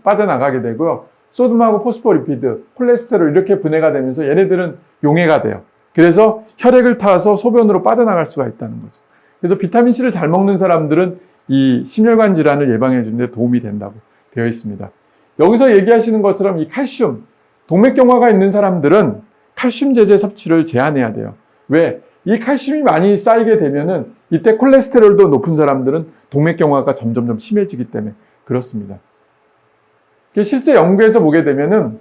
빠져나가게 되고요. 소듐하고 포스포리피드, 콜레스테롤 이렇게 분해가 되면서 얘네들은 용해가 돼요. 그래서 혈액을 타서 소변으로 빠져나갈 수가 있다는 거죠. 그래서 비타민C를 잘 먹는 사람들은 이 심혈관 질환을 예방해 주는 데 도움이 된다고 되어 있습니다. 여기서 얘기하시는 것처럼 이 칼슘, 동맥경화가 있는 사람들은 칼슘 제제 섭취를 제한해야 돼요. 왜? 이 칼슘이 많이 쌓이게 되면은 이때 콜레스테롤도 높은 사람들은 동맥경화가 점점 심해지기 때문에 그렇습니다. 실제 연구에서 보게 되면은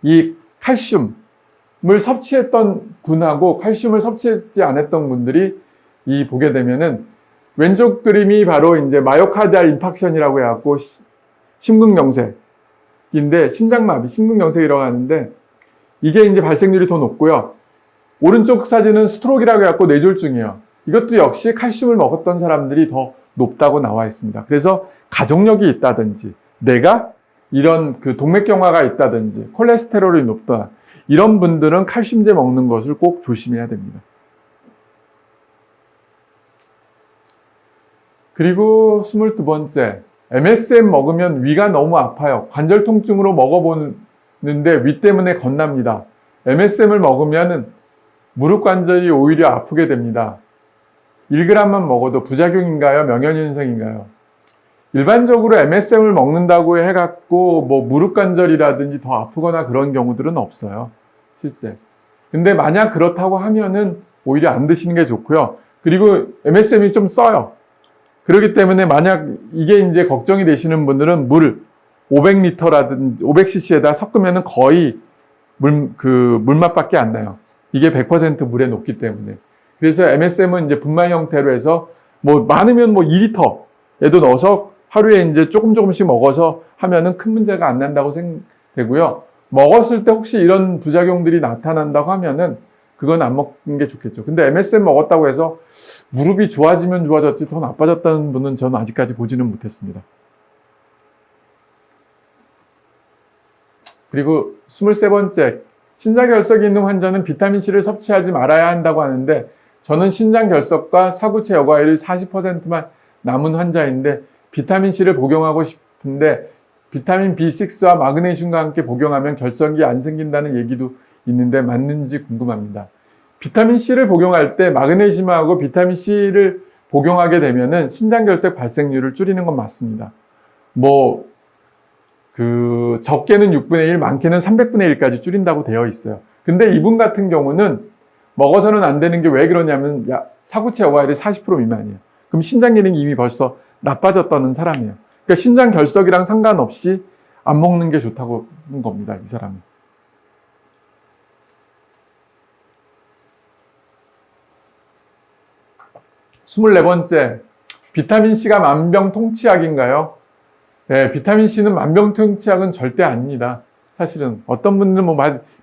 이 칼슘을 섭취했던 군하고 칼슘을 섭취하지 않았던 분들이 보게 되면은 왼쪽 그림이 바로 이제 마요카디알 인팍션이라고 해갖고 심근경색인데 심장마비, 심근경색이라고 하는데 이게 이제 발생률이 더 높고요. 오른쪽 사진은 스트로크라고 해갖고 뇌졸중이에요. 이것도 역시 칼슘을 먹었던 사람들이 더 높다고 나와 있습니다. 그래서 가족력이 있다든지 내가 이런 동맥경화가 있다든지 콜레스테롤이 높다 이런 분들은 칼슘제 먹는 것을 꼭 조심해야 됩니다. 그리고 22번째, MSM 먹으면 위가 너무 아파요. 관절 통증으로 먹어보는데 위 때문에 겁납니다. MSM을 먹으면 무릎 관절이 오히려 아프게 됩니다. 1g만 먹어도 부작용인가요? 명현현상인가요? 일반적으로 MSM을 먹는다고 해갖고 무릎 관절이라든지 더 아프거나 그런 경우들은 없어요. 실제. 근데 만약 그렇다고 하면은 오히려 안 드시는 게 좋고요. 그리고 MSM이 좀 써요. 그렇기 때문에 만약 이게 이제 걱정이 되시는 분들은 물 500리터라든지 500cc에다 섞으면은 거의 물맛밖에 안 나요. 이게 100% 물에 녹기 때문에. 그래서 MSM은 이제 분말 형태로 해서 많으면 2리터에도 넣어서 하루에 이제 조금씩 먹어서 하면은 큰 문제가 안 난다고 생각되고요. 먹었을 때 혹시 이런 부작용들이 나타난다고 하면은 그건 안 먹는 게 좋겠죠. 근데 MSM 먹었다고 해서 무릎이 좋아지면 좋아졌지 더 나빠졌다는 분은 저는 아직까지 보지는 못했습니다. 그리고 23번째, 신장결석이 있는 환자는 비타민C를 섭취하지 말아야 한다고 하는데 저는 신장결석과 사구체 여과율이 40%만 남은 환자인데 비타민C를 복용하고 싶은데 비타민 B6와 마그네슘과 함께 복용하면 결석이 안 생긴다는 얘기도 있는데 맞는지 궁금합니다. 비타민C를 복용할 때 마그네슘하고 비타민C를 복용하게 되면은 신장결석 발생률을 줄이는 건 맞습니다. 적게는 6분의 1, 많게는 300분의 1까지 줄인다고 되어 있어요. 근데 이분 같은 경우는 먹어서는 안 되는 게 왜 그러냐면 사구체 여과율이 40% 미만이에요. 그럼 신장 기능이 이미 벌써 나빠졌다는 사람이에요. 그러니까 신장 결석이랑 상관없이 안 먹는 게 좋다고 하는 겁니다. 이 사람은. 24번째, 비타민C가 만병통치약인가요? 네, 비타민C는 만병통치약은 절대 아닙니다. 사실은 어떤 분들은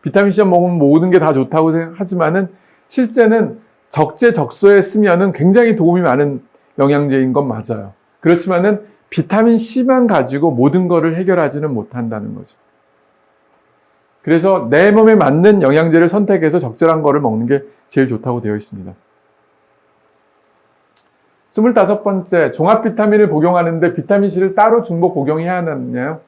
비타민C 먹으면 모든 게 다 좋다고 하지만은 실제는 적재적소에 쓰면은 굉장히 도움이 많은 영양제인 건 맞아요. 그렇지만은 비타민C만 가지고 모든 거를 해결하지는 못한다는 거죠. 그래서 내 몸에 맞는 영양제를 선택해서 적절한 거를 먹는 게 제일 좋다고 되어 있습니다. 25번째, 종합 비타민을 복용하는데 비타민C를 따로 중복 복용해야 하느냐요?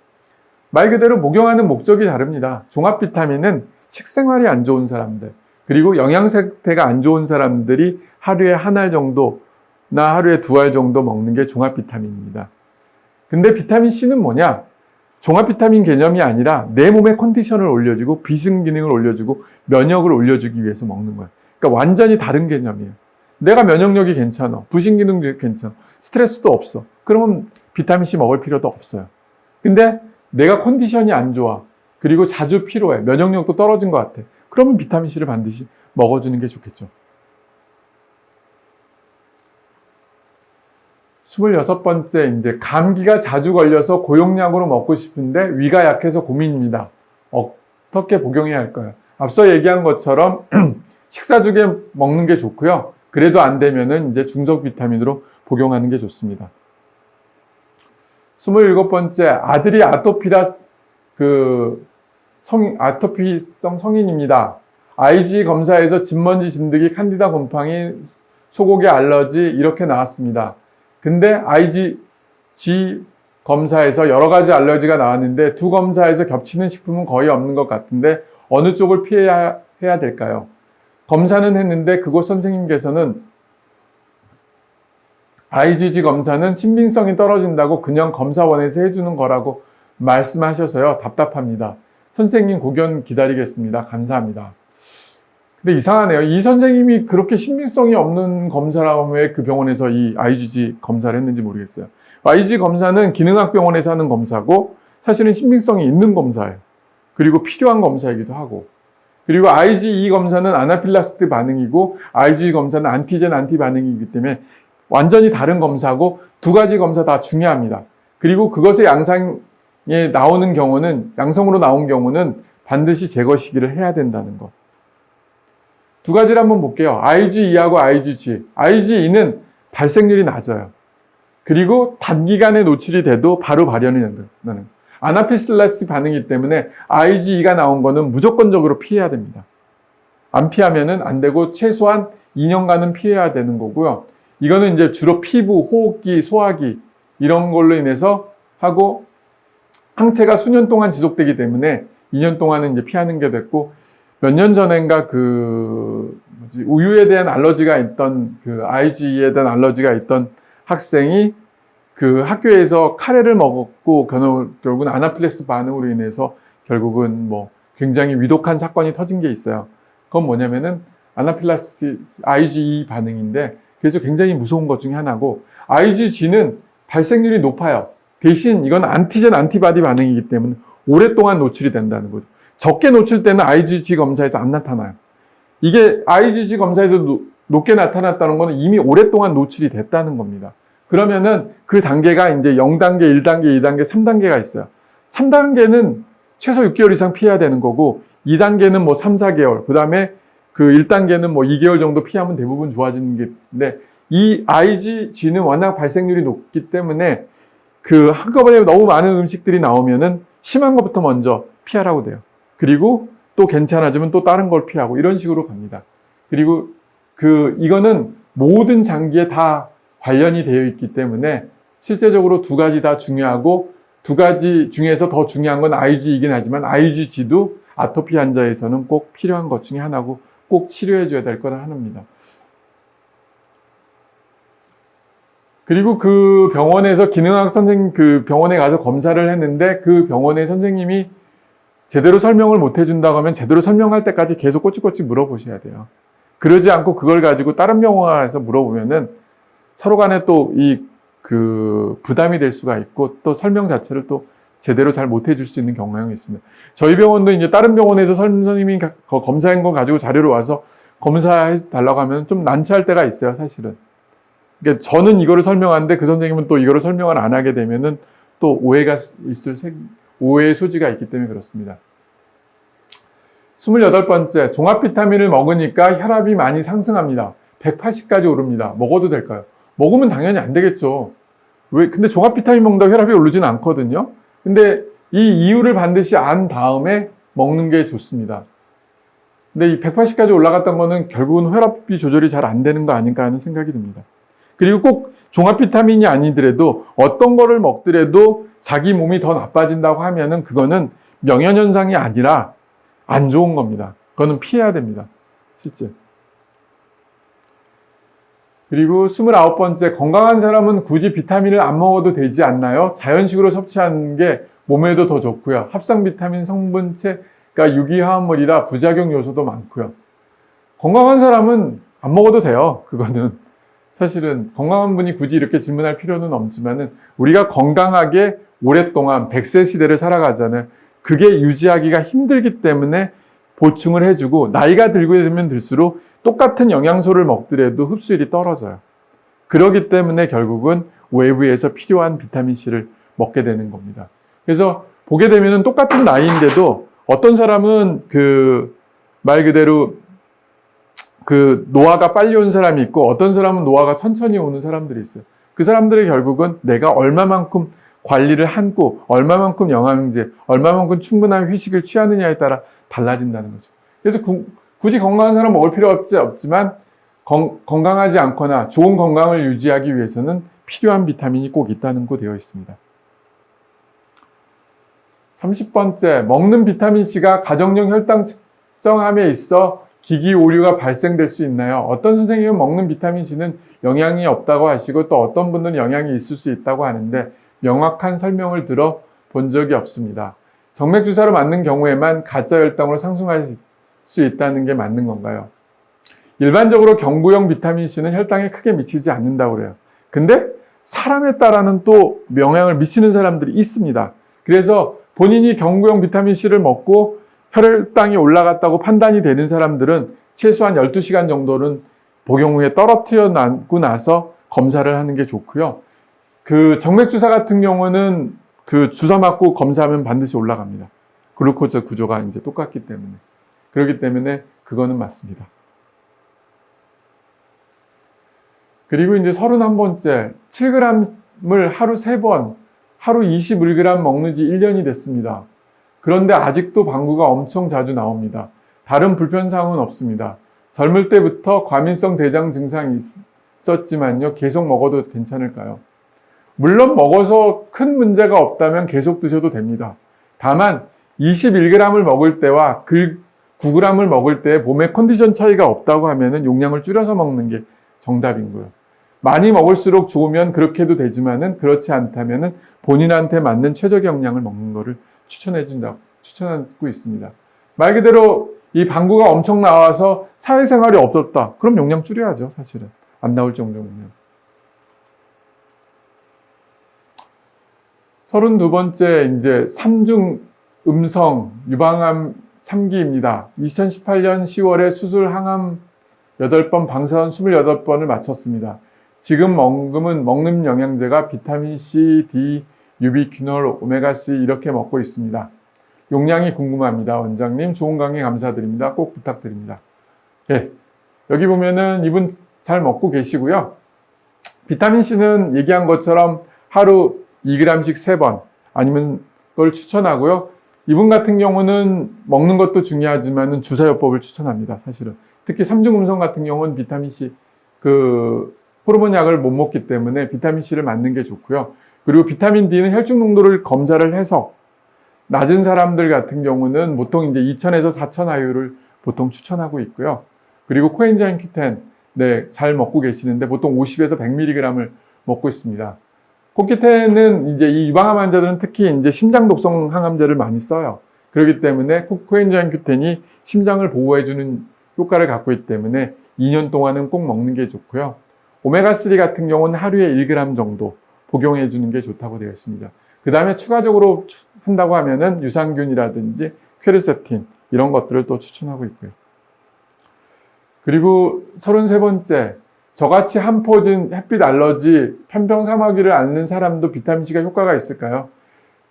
말 그대로 복용하는 목적이 다릅니다. 종합 비타민은 식생활이 안 좋은 사람들, 그리고 영양 상태가 안 좋은 사람들이 하루에 한 알 정도나 하루에 2알 정도 먹는 게 종합 비타민입니다. 근데 비타민C는 뭐냐? 종합 비타민 개념이 아니라 내 몸의 컨디션을 올려주고 비승 기능을 올려주고 면역을 올려주기 위해서 먹는 거예요. 그러니까 완전히 다른 개념이에요. 내가 면역력이 괜찮아, 부신 기능도 괜찮아, 스트레스도 없어. 그러면 비타민C 먹을 필요도 없어요. 근데 내가 컨디션이 안 좋아, 그리고 자주 피로해, 면역력도 떨어진 것 같아. 그러면 비타민C를 반드시 먹어주는 게 좋겠죠. 26번째, 이제 감기가 자주 걸려서 고용량으로 먹고 싶은데 위가 약해서 고민입니다. 어떻게 복용해야 할까요? 앞서 얘기한 것처럼 식사 중에 먹는 게 좋고요. 그래도 안 되면은 이제 중성 비타민으로 복용하는 게 좋습니다. 27번째, 아들이 아토피성 성인입니다. IG 검사에서 진먼지, 진드기, 칸디다 곰팡이, 소고기 알러지 이렇게 나왔습니다. 근데 IgG 검사에서 여러 가지 알러지가 나왔는데 두 검사에서 겹치는 식품은 거의 없는 것 같은데 어느 쪽을 피해야 될까요? 검사는 했는데 그곳 선생님께서는 IgG 검사는 신빙성이 떨어진다고 그냥 검사원에서 해주는 거라고 말씀하셔서요. 답답합니다. 선생님 고견 기다리겠습니다. 감사합니다. 근데 이상하네요. 이 선생님이 그렇게 신빙성이 없는 검사라면 왜 그 병원에서 이 IgG 검사를 했는지 모르겠어요. IgG 검사는 기능학 병원에서 하는 검사고 사실은 신빙성이 있는 검사예요. 그리고 필요한 검사이기도 하고. 그리고 IgE 검사는 아나필락시스 반응이고 IgG 검사는 안티젠 안티 반응이기 때문에 완전히 다른 검사고 두 가지 검사 다 중요합니다. 그리고 그것의 양상에 나오는 경우는 양성으로 나온 경우는 반드시 제거 시기를 해야 된다는 것. 두 가지를 한번 볼게요. IgE하고 IgG. IgE는 발생률이 낮아요. 그리고 단기간에 노출이 돼도 바로 발현이 된다는 아나필락시스 반응이기 때문에 IgE가 나온 거는 무조건적으로 피해야 됩니다. 안 피하면은 안 되고 최소한 2년간은 피해야 되는 거고요. 이거는 이제 주로 피부, 호흡기, 소화기 이런 걸로 인해서 하고 항체가 수년 동안 지속되기 때문에 2년 동안은 이제 피하는 게 됐고 몇 년 전인가 우유에 대한 알러지가 있던 IgE에 대한 알러지가 있던 학생이 그 학교에서 카레를 먹었고 결국은 아나필락시스 반응으로 인해서 결국은 뭐 굉장히 위독한 사건이 터진 게 있어요. 그건 뭐냐면은 아나필락시스 IgE 반응인데 그래서 굉장히 무서운 것 중에 하나고 IgG는 발생률이 높아요. 대신 이건 안티젠 안티바디 반응이기 때문에 오랫동안 노출이 된다는 거죠. 적게 노출되는 IgG 검사에서 안 나타나요. 이게 IgG 검사에서 높게 나타났다는 것은 이미 오랫동안 노출이 됐다는 겁니다. 그러면은 그 단계가 이제 0단계, 1단계, 2단계, 3단계가 있어요. 3단계는 최소 6개월 이상 피해야 되는 거고 2단계는 뭐 3, 4개월, 그 다음에 그 1단계는 뭐 2개월 정도 피하면 대부분 좋아지는 게 있는데 이 IgG는 워낙 발생률이 높기 때문에 그 한꺼번에 너무 많은 음식들이 나오면은 심한 것부터 먼저 피하라고 돼요. 그리고 또 괜찮아지면 또 다른 걸 피하고 이런 식으로 갑니다. 그리고 이거는 모든 장기에 다 관련이 되어 있기 때문에 실제적으로 두 가지 다 중요하고 두 가지 중에서 더 중요한 건 IgE이긴 하지만 IgG도 아토피 환자에서는 꼭 필요한 것 중에 하나고 꼭 치료해 줘야 될 거는 하나입니다. 그리고 그 병원에서 기능학 선생님 그 병원에 가서 검사를 했는데 그 병원의 선생님이 제대로 설명을 못 해준다고 하면 제대로 설명할 때까지 계속 꼬치꼬치 물어보셔야 돼요. 그러지 않고 그걸 가지고 다른 병원에서 물어보면은 서로 간에 또 부담이 될 수가 있고 또 설명 자체를 또 제대로 잘 못 해줄 수 있는 경향이 있습니다. 저희 병원도 이제 다른 병원에서 선생님이 검사한 거 가지고 자료를 와서 검사해 달라고 하면 좀 난처할 때가 있어요, 사실은. 그러니까 저는 이거를 설명하는데 그 선생님은 또 이거를 설명을 안 하게 되면은 또 오해의 소지가 있기 때문에 그렇습니다. 28번째, 종합 비타민을 먹으니까 혈압이 많이 상승합니다. 180까지 오릅니다. 먹어도 될까요? 먹으면 당연히 안 되겠죠. 근데 종합 비타민 먹는다고 혈압이 오르진 않거든요. 근데 이 이유를 반드시 안 다음에 먹는 게 좋습니다. 근데 이 180까지 올라갔던 거는 결국은 혈압이 조절이 잘 안 되는 거 아닐까 하는 생각이 듭니다. 그리고 꼭 종합 비타민이 아니더라도 어떤 거를 먹더라도 자기 몸이 더 나빠진다고 하면은 그거는 명현현상이 아니라 안 좋은 겁니다. 그거는 피해야 됩니다. 실제. 그리고 29번째, 건강한 사람은 굳이 비타민을 안 먹어도 되지 않나요? 자연식으로 섭취하는 게 몸에도 더 좋고요. 합성 비타민 성분체가 유기화합물이라 부작용 요소도 많고요. 건강한 사람은 안 먹어도 돼요. 그거는. 사실은 건강한 분이 굳이 이렇게 질문할 필요는 없지만은 우리가 건강하게 오랫동안 100세 시대를 살아가잖아요. 그게 유지하기가 힘들기 때문에 보충을 해주고 나이가 들게 되면 들수록 똑같은 영양소를 먹더라도 흡수율이 떨어져요. 그렇기 때문에 결국은 외부에서 필요한 비타민C를 먹게 되는 겁니다. 그래서 보게 되면 똑같은 나이인데도 어떤 사람은 말 그대로 노화가 빨리 온 사람이 있고 어떤 사람은 노화가 천천히 오는 사람들이 있어요. 그 사람들이 결국은 내가 얼마만큼 관리를 하고 얼마만큼 영양제, 얼마만큼 충분한 휴식을 취하느냐에 따라 달라진다는 거죠. 그래서 굳이 건강한 사람 먹을 필요 없지만 건강하지 않거나 좋은 건강을 유지하기 위해서는 필요한 비타민이 꼭 있다는 거 되어 있습니다. 30번째, 먹는 비타민C가 가정용 혈당 측정함에 있어 기기 오류가 발생될 수 있나요? 어떤 선생님은 먹는 비타민C는 영향이 없다고 하시고 또 어떤 분들은 영향이 있을 수 있다고 하는데 명확한 설명을 들어본 적이 없습니다. 정맥주사로 맞는 경우에만 가짜 혈당으로 상승할 수 있다는 게 맞는 건가요? 일반적으로 경구용 비타민C는 혈당에 크게 미치지 않는다고 그래요. 근데 사람에 따라는 또 영향을 미치는 사람들이 있습니다. 그래서 본인이 경구용 비타민C를 먹고 혈당이 올라갔다고 판단이 되는 사람들은 최소한 12시간 정도는 복용 후에 떨어뜨려 놨고 나서 검사를 하는 게 좋고요. 그 정맥주사 같은 경우는 그 주사 맞고 검사하면 반드시 올라갑니다. 글루코즈 구조가 이제 똑같기 때문에. 그렇기 때문에 그거는 맞습니다. 그리고 이제 31번째, 7g을 하루 3번, 하루 21g 먹는 지 1년이 됐습니다. 그런데 아직도 방구가 엄청 자주 나옵니다. 다른 불편사항은 없습니다. 젊을 때부터 과민성 대장 증상이 있었지만요. 계속 먹어도 괜찮을까요? 물론 먹어서 큰 문제가 없다면 계속 드셔도 됩니다. 다만 21g을 먹을 때와 9g을 먹을 때 몸에 컨디션 차이가 없다고 하면 용량을 줄여서 먹는 게 정답이고요. 많이 먹을수록 좋으면 그렇게 해도 되지만은 그렇지 않다면은 본인한테 맞는 최적 영양을 먹는 것을 추천하고 있습니다. 말 그대로 이 방구가 엄청 나와서 사회생활이 없었다. 그럼 용량 줄여야죠, 사실은. 안 나올 정도면. 32번째, 이제 3중 음성 유방암 3기입니다. 2018년 10월에 수술 항암 8번, 방사선 28번을 마쳤습니다. 지금 먹는 영양제가 비타민C, D, 유비퀴놀, 오메가3 이렇게 먹고 있습니다. 용량이 궁금합니다. 원장님, 좋은 강의 감사드립니다. 꼭 부탁드립니다. 예, 여기 보면은 이분 잘 먹고 계시고요. 비타민C는 얘기한 것처럼 하루 2g씩 3번 아니면 그걸 추천하고요. 이분 같은 경우는 먹는 것도 중요하지만 주사요법을 추천합니다. 사실은. 특히 3중 음성 같은 경우는 비타민C 호르몬 약을 못 먹기 때문에 비타민C를 맞는 게 좋고요. 그리고 비타민 D는 혈중 농도를 검사를 해서 낮은 사람들 같은 경우는 보통 이제 2000에서 4000 IU를 보통 추천하고 있고요. 그리고 코엔자임 Q10, 네, 잘 먹고 계시는데 보통 50에서 100mg을 먹고 있습니다. 코큐텐은 이제 이 유방암 환자들은 특히 이제 심장 독성 항암제를 많이 써요. 그렇기 때문에 코엔자임 Q10이 심장을 보호해주는 효과를 갖고 있기 때문에 2년 동안은 꼭 먹는 게 좋고요. 오메가3 같은 경우는 하루에 1g 정도 복용해 주는 게 좋다고 되어 있습니다. 그 다음에 추가적으로 한다고 하면은 유산균이라든지 퀘르세틴 이런 것들을 또 추천하고 있고요. 그리고 33번째, 저같이 한포진 햇빛 알러지, 편병 사마귀를 앓는 사람도 비타민C가 효과가 있을까요?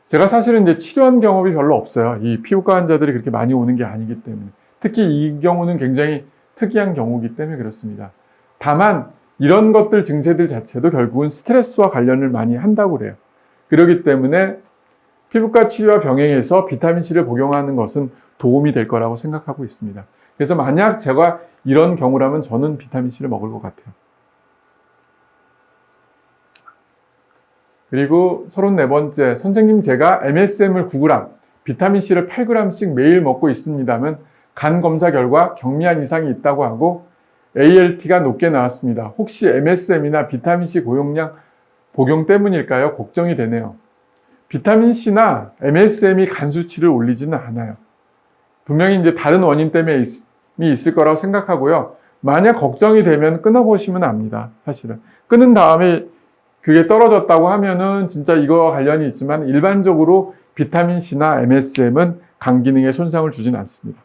제가 사실은 이제 치료한 경험이 별로 없어요. 이 피부과 환자들이 그렇게 많이 오는 게 아니기 때문에. 특히 이 경우는 굉장히 특이한 경우이기 때문에 그렇습니다. 다만 이런 것들 증세들 자체도 결국은 스트레스와 관련을 많이 한다고 그래요. 그렇기 때문에 피부과 치료와 병행해서 비타민C를 복용하는 것은 도움이 될 거라고 생각하고 있습니다. 그래서 만약 제가 이런 경우라면 저는 비타민C를 먹을 것 같아요. 그리고 34번째, 선생님 제가 MSM을 9g, 비타민C를 8g씩 매일 먹고 있습니다만 간 검사 결과 경미한 이상이 있다고 하고 ALT가 높게 나왔습니다. 혹시 MSM이나 비타민C 고용량 복용 때문일까요? 걱정이 되네요. 비타민C나 MSM이 간 수치를 올리지는 않아요. 분명히 이제 다른 원인 때문에 있을 거라고 생각하고요. 만약 걱정이 되면 끊어보시면 압니다. 사실은. 끊은 다음에 그게 떨어졌다고 하면은 진짜 이거와 관련이 있지만 일반적으로 비타민C나 MSM은 간 기능에 손상을 주진 않습니다.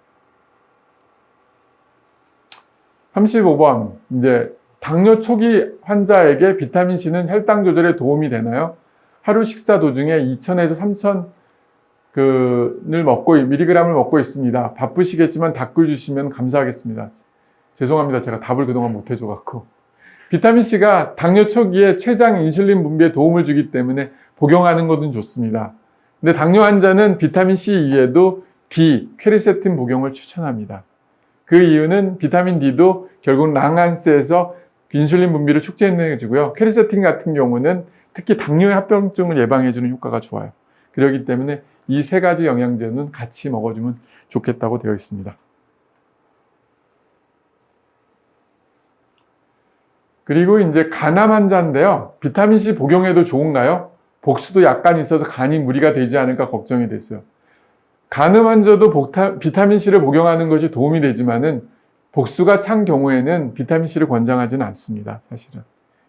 35번, 이제 당뇨 초기 환자에게 비타민C는 혈당 조절에 도움이 되나요? 하루 식사 도중에 2000에서 3000 미리그램을 먹고 있습니다. 바쁘시겠지만 답글 주시면 감사하겠습니다. 죄송합니다. 제가 답을 그동안 못 해줘갖고. 비타민C가 당뇨 초기에 췌장 인슐린 분비에 도움을 주기 때문에 복용하는 것은 좋습니다. 근데 당뇨 환자는 비타민C 이외에도 D, 퀘르세틴 복용을 추천합니다. 그 이유는 비타민 D도 결국 랑간스에서 인슐린 분비를 촉진해주고요. 퀘르세틴 같은 경우는 특히 당뇨의 합병증을 예방해주는 효과가 좋아요. 그렇기 때문에 이 세 가지 영양제는 같이 먹어주면 좋겠다고 되어 있습니다. 그리고 이제 간암 환자인데요. 비타민C 복용해도 좋은가요? 복수도 약간 있어서 간이 무리가 되지 않을까 걱정이 됐어요. 간암 환자도 비타민C를 복용하는 것이 도움이 되지만은 복수가 찬 경우에는 비타민C를 권장하지는 않습니다. 사실은.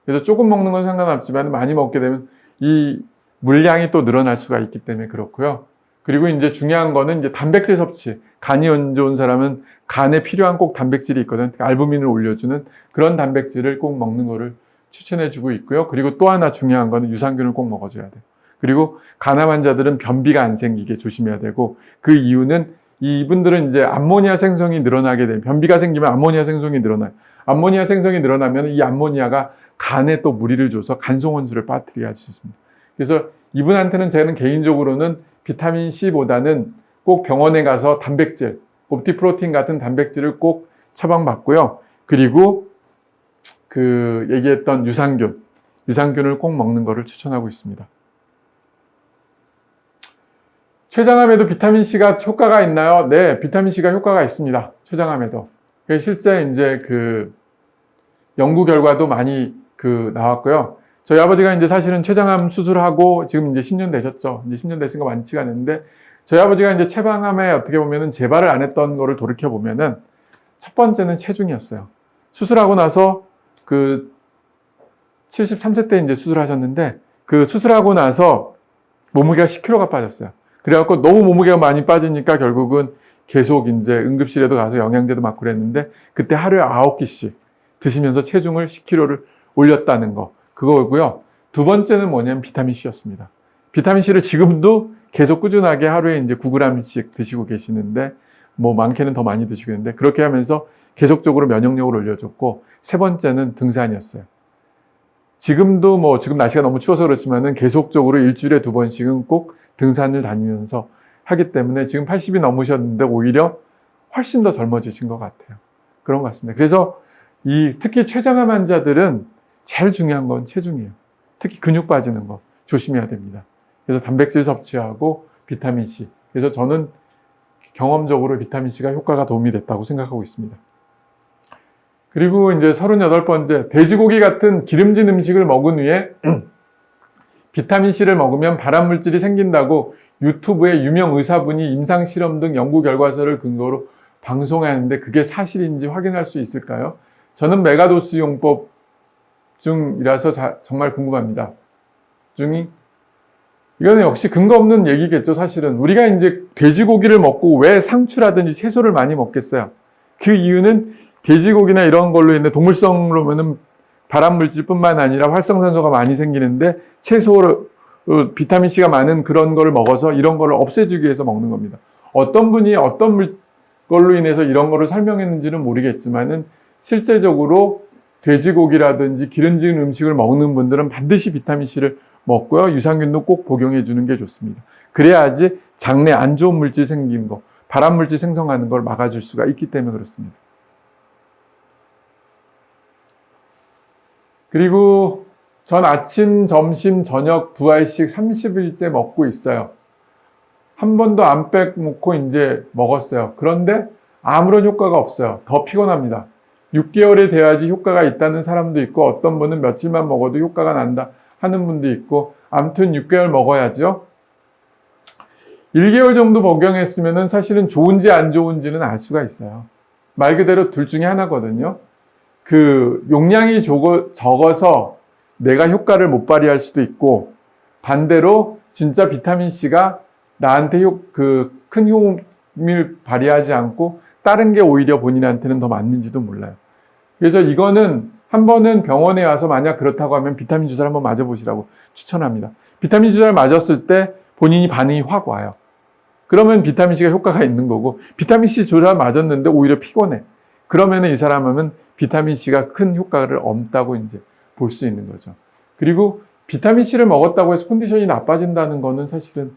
그래서 조금 먹는 건 상관없지만 많이 먹게 되면 이 물량이 또 늘어날 수가 있기 때문에 그렇고요. 그리고 이제 중요한 거는 이제 단백질 섭취. 간이 안 좋은 사람은 간에 필요한 꼭 단백질이 있거든. 알부민을 올려주는 그런 단백질을 꼭 먹는 거를 추천해주고 있고요. 그리고 또 하나 중요한 거는 유산균을 꼭 먹어줘야 돼요. 그리고 간암 환자들은 변비가 안 생기게 조심해야 되고 그 이유는 이분들은 이제 암모니아 생성이 늘어나게 되면 변비가 생기면 암모니아 생성이 늘어나요. 암모니아 생성이 늘어나면 이 암모니아가 간에 또 무리를 줘서 간송원수를 빠뜨리게 할 수 있습니다. 그래서 이분한테는 저는 개인적으로는 비타민 C보다는 꼭 병원에 가서 단백질, 옵티프로틴 같은 단백질을 꼭 처방받고요. 그리고 그 얘기했던 유산균을 꼭 먹는 것을 추천하고 있습니다. 췌장암에도 비타민C가 효과가 있나요? 네, 비타민C가 효과가 있습니다. 췌장암에도. 실제 이제 그 연구 결과도 많이 나왔고요. 저희 아버지가 이제 사실은 췌장암 수술하고 지금 이제 10년 되셨죠. 이제 10년 됐으니까 완치가 됐는데 저희 아버지가 이제 췌장암에 어떻게 보면은 재발을 안 했던 거를 돌이켜 보면은 첫 번째는 체중이었어요. 수술하고 나서 73세 때 이제 수술하셨는데 그 수술하고 나서 몸무게가 10kg가 빠졌어요. 그래갖고 너무 몸무게가 많이 빠지니까 결국은 계속 이제 응급실에도 가서 영양제도 맞고 그랬는데 그때 하루에 9끼씩 드시면서 체중을 10kg를 올렸다는 거. 그거고요. 두 번째는 뭐냐면 비타민C였습니다. 비타민C를 지금도 계속 꾸준하게 하루에 이제 9g씩 드시고 계시는데 뭐 많게는 더 많이 드시고 있는데 그렇게 하면서 계속적으로 면역력을 올려줬고 세 번째는 등산이었어요. 지금도 뭐 지금 날씨가 너무 추워서 그렇지만은 계속적으로 일주일에 2번씩은 꼭 등산을 다니면서 하기 때문에 지금 80이 넘으셨는데 오히려 훨씬 더 젊어지신 것 같아요. 그런 것 같습니다. 그래서 특히 췌장암 환자들은 제일 중요한 건 체중이에요. 특히 근육 빠지는 거 조심해야 됩니다. 그래서 단백질 섭취하고 비타민C. 그래서 저는 경험적으로 비타민C가 효과가 도움이 됐다고 생각하고 있습니다. 그리고 이제 38번째, 돼지고기 같은 기름진 음식을 먹은 후에 비타민C를 먹으면 발암물질이 생긴다고 유튜브에 유명 의사분이 임상실험 등 연구 결과서를 근거로 방송하는데 그게 사실인지 확인할 수 있을까요? 저는 메가도스 용법 중이라서 정말 궁금합니다. 이거는 역시 근거 없는 얘기겠죠, 사실은. 우리가 이제 돼지고기를 먹고 왜 상추라든지 채소를 많이 먹겠어요? 그 이유는 돼지고기나 이런 걸로 인해 동물성으로 보면은 발암물질뿐만 아니라 활성산소가 많이 생기는데 채소로 비타민C가 많은 그런 거를 먹어서 이런 거를 없애주기 위해서 먹는 겁니다. 어떤 분이 어떤 걸로 인해서 이런 거를 설명했는지는 모르겠지만은 실제적으로 돼지고기라든지 기름진 음식을 먹는 분들은 반드시 비타민C를 먹고요. 유산균도 꼭 복용해 주는 게 좋습니다. 그래야지 장내 안 좋은 물질 생기는 거, 발암물질 생성하는 걸 막아줄 수가 있기 때문에 그렇습니다. 그리고 전 아침, 점심, 저녁 2알씩 30일째 먹고 있어요. 한 번도 안 빼먹고 이제 먹었어요. 그런데 아무런 효과가 없어요. 더 피곤합니다. 6개월이 돼야지 효과가 있다는 사람도 있고 어떤 분은 며칠만 먹어도 효과가 난다 하는 분도 있고 아무튼 6개월 먹어야죠. 1개월 정도 복용했으면 사실은 좋은지 안 좋은지는 알 수가 있어요. 말 그대로 둘 중에 하나거든요. 용량이 적어서 내가 효과를 못 발휘할 수도 있고 반대로 진짜 비타민C가 나한테 큰 효험을 발휘하지 않고 다른 게 오히려 본인한테는 더 맞는지도 몰라요. 그래서 이거는 한 번은 병원에 와서 만약 그렇다고 하면 비타민 주사를 한번 맞아보시라고 추천합니다. 비타민 주사를 맞았을 때 본인이 반응이 확 와요. 그러면 비타민C가 효과가 있는 거고 비타민C 주사 맞았는데 오히려 피곤해. 그러면은 이 사람은 비타민C가 큰 효과를 없다고 이제 볼 수 있는 거죠. 그리고 비타민C를 먹었다고 해서 컨디션이 나빠진다는 거는 사실은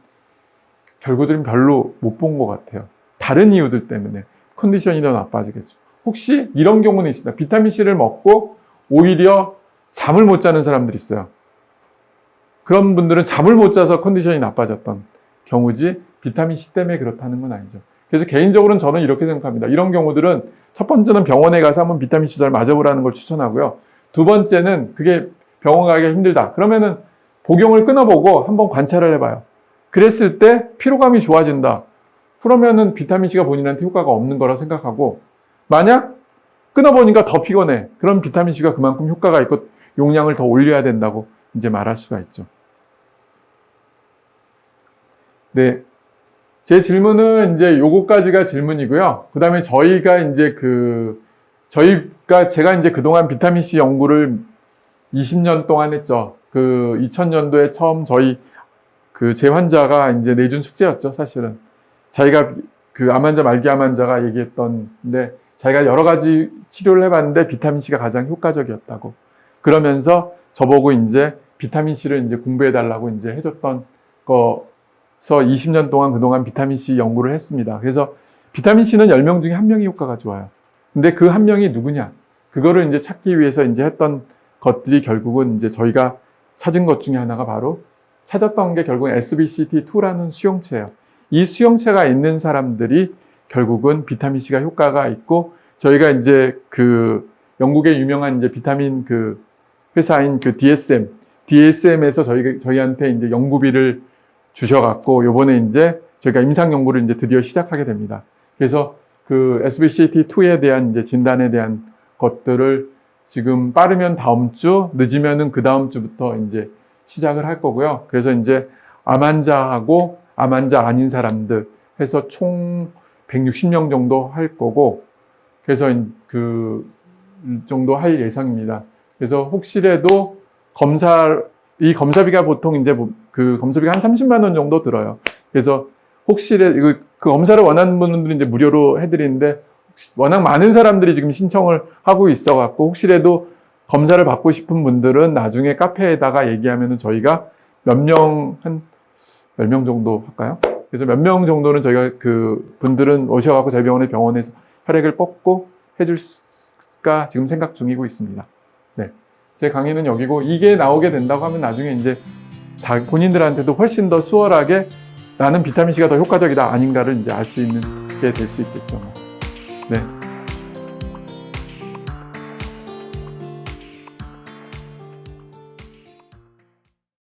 결과들은 별로 못 본 것 같아요. 다른 이유들 때문에 컨디션이 더 나빠지겠죠. 혹시 이런 경우는 있습니다. 비타민C를 먹고 오히려 잠을 못 자는 사람들이 있어요. 그런 분들은 잠을 못 자서 컨디션이 나빠졌던 경우지 비타민C 때문에 그렇다는 건 아니죠. 그래서 개인적으로는 저는 이렇게 생각합니다. 이런 경우들은 첫 번째는 병원에 가서 한번 비타민C 주사를 맞아보라는 걸 추천하고요. 두 번째는 그게 병원 가기가 힘들다. 그러면은 복용을 끊어보고 한번 관찰을 해봐요. 그랬을 때 피로감이 좋아진다. 그러면은 비타민C가 본인한테 효과가 없는 거라 생각하고, 만약 끊어보니까 더 피곤해. 그럼 비타민C가 그만큼 효과가 있고 용량을 더 올려야 된다고 이제 말할 수가 있죠. 네. 제 질문은 이제 요거까지가 질문이고요. 그 다음에 저희가 이제 제가 이제 그동안 비타민C 연구를 20년 동안 했죠. 2000년도에 처음 제 환자가 이제 내준 숙제였죠, 사실은. 자기가 암 환자, 말기 암 환자가 얘기했던데, 자기가 여러 가지 치료를 해봤는데 비타민C가 가장 효과적이었다고. 그러면서 저보고 이제 비타민C를 이제 공부해달라고 이제 해줬던 거서 20년 동안 그동안 비타민C 연구를 했습니다. 그래서 비타민C는 10명 중에 1명이 효과가 좋아요. 근데 그 1명이 누구냐? 그거를 이제 찾기 위해서 이제 했던 것들이 결국은 이제 저희가 찾은 것 중에 하나가 바로 찾았던 게 결국은 SBCT2라는 수용체예요. 이 수용체가 있는 사람들이 결국은 비타민C가 효과가 있고, 저희가 이제 영국의 유명한 이제 비타민 회사인 DSM에서 저희한테 이제 연구비를 주셔갖고, 요번에 이제 저희가 임상 연구를 이제 드디어 시작하게 됩니다. 그래서 SBCT2에 대한 이제 진단에 대한 것들을 지금 빠르면 다음 주, 늦으면은 그 다음 주부터 이제 시작을 할 거고요. 그래서 이제 암 환자하고 암 환자 아닌 사람들 해서 총 160명 정도 할 거고, 그래서 정도 할 예상입니다. 그래서 혹시라도 이 검사비가 보통 이제 검사비가 한 30만 원 정도 들어요. 그래서 혹시라도 그 검사를 원하는 분들은 이제 무료로 해드리는데, 워낙 많은 사람들이 지금 신청을 하고 있어갖고, 혹시라도 검사를 받고 싶은 분들은 나중에 카페에다가 얘기하면은 저희가 몇 명 정도 할까요? 그래서 몇 명 정도는 저희가 분들은 오셔갖고 저희 병원에서 혈액을 뽑고 해줄까 지금 생각 중이고 있습니다. 네. 제 강의는 여기고, 이게 나오게 된다고 하면 나중에 이제 본인들한테도 훨씬 더 수월하게 나는 비타민C가 더 효과적이다 아닌가를 이제 알 수 있는 게 될 수 있겠죠. 네.